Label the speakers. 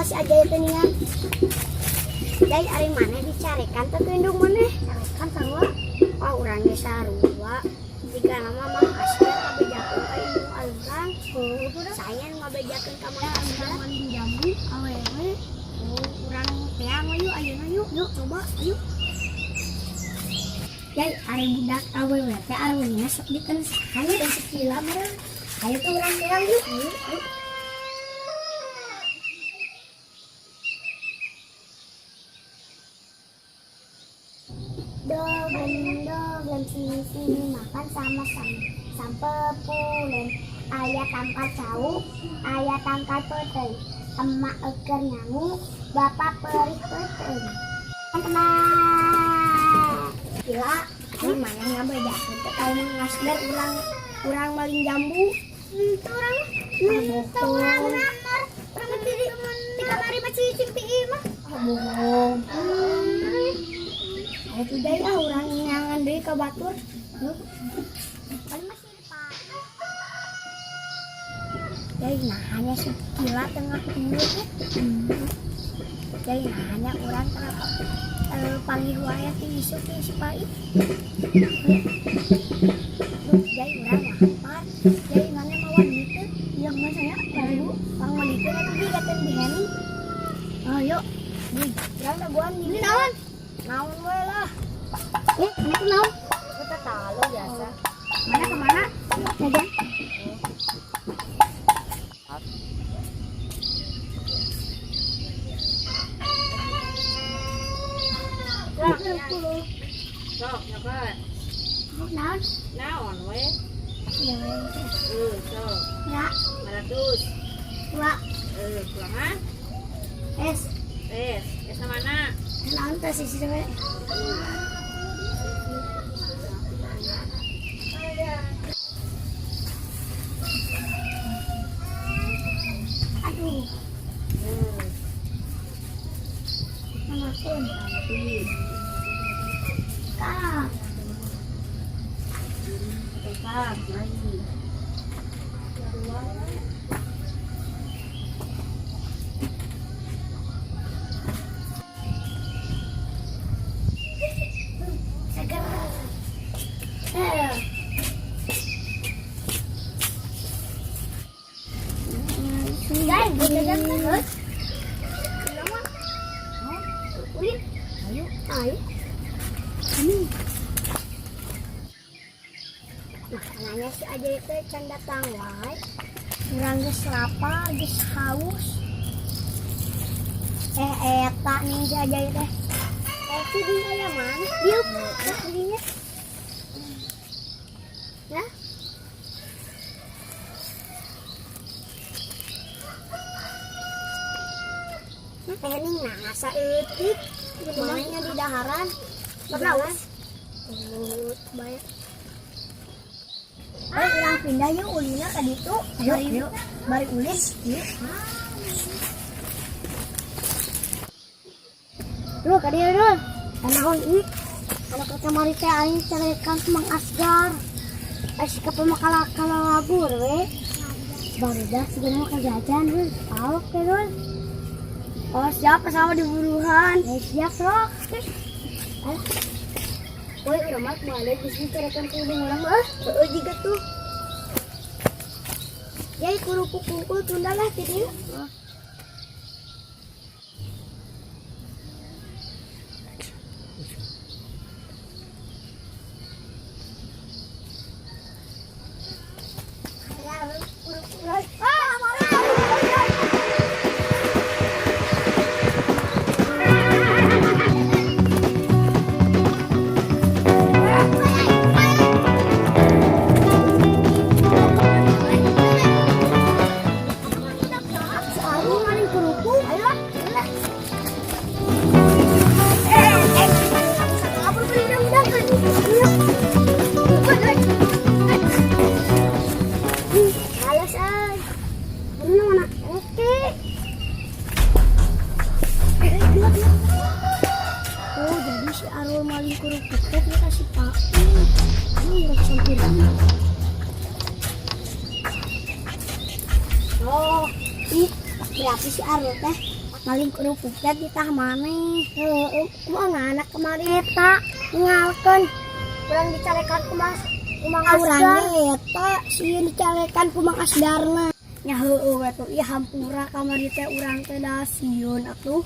Speaker 1: Si aja itu nih ya. Dari ari mana dicarikan teh indung mana? Carikan tangwa. Oh urangnya sarua. Jika nama Mang Asgar ngabejakeun ka indung algan. Saya ngabejakeun ka Mang Asgar mandi jambu awewe. Urang teang yuk ayeuna yuk. Yuk coba ayo. Jadi ari budak awewe teh arwahna sok dikeunsahan dan sekila meureun. Ayo tuh urang teang yuk. Ayo. Dogen sini makan sama-sama sampai pulen ayah tangkal cau ayah tangkal peteng emak eker nyamuk bapak perih peteng teman gila gimana nggak beda kita tahu mengasgar urang maling jambu itu orang ngamar orang di kamar masih cimpi mah bohong. Itu deh orang nyangan deh ke batur. Kan masih depan. Jadi nah hanya sekila tengah mulut ya. Jadi nah hanya orang kenapa panggil wayang isuk si pai. Jadi orang lapar. Jadi mana mau gitu? Yang mana saya baru panggil itu nanti dikatain di Henny. Ayo, jangan buan ini naon. Naon we lah. Ini ku naon? Kita tahu biasa. Mana kemana? Jajan.
Speaker 2: Sok nyabat.
Speaker 1: Naon?
Speaker 2: Naon we?
Speaker 1: Ya we.
Speaker 2: Sok.
Speaker 1: Ya.
Speaker 2: 100.
Speaker 1: Dua.
Speaker 2: Kumaha?
Speaker 1: Es.
Speaker 2: Es mana?
Speaker 1: Naon teh sisi we? Aduh. Makan. Kak.
Speaker 2: Kak, lagi.
Speaker 1: Nanya si aja itu can datang wae. Urang geus lapar, geus haus. Eta nih si aja teh. Si di aya mana? Dieu, dinya. Ya? Pening nasa eutik. Gimana di daharan? Berlawas. Banyak. Ayo ulang pindah yuk ulina ke ditu. Ayo. Bari ulin. Yuk. Duh, ka dieu duh. Naon ieu? Kalau ke kamari teh aing carekan Mang Asgar. Asik ka pemakala labur we. Barudak segala mau jajan we. Awak teh duh. Oh, siap sama diburuhan. Siap, Rok. Woi, ramak malah di sini terekan kudung orang mah. Juga tuh. Ya, kerupuk kumpul tunda lah jadi. si Arul maling kerupuk teh dia kasih Pak. Enggak sampai. Oh, ih, berarti si Arul teh maling kerupuk teh di tah maneh. Heeh, kumaha anak kemarin eta ngalkeun urang dicarekan ku Mang Asdar. Eta sieun dicarekan ku Mang Asdarna. Nya heueuh we tuh ieu hampura kamari teh urang teh da sieun atuh.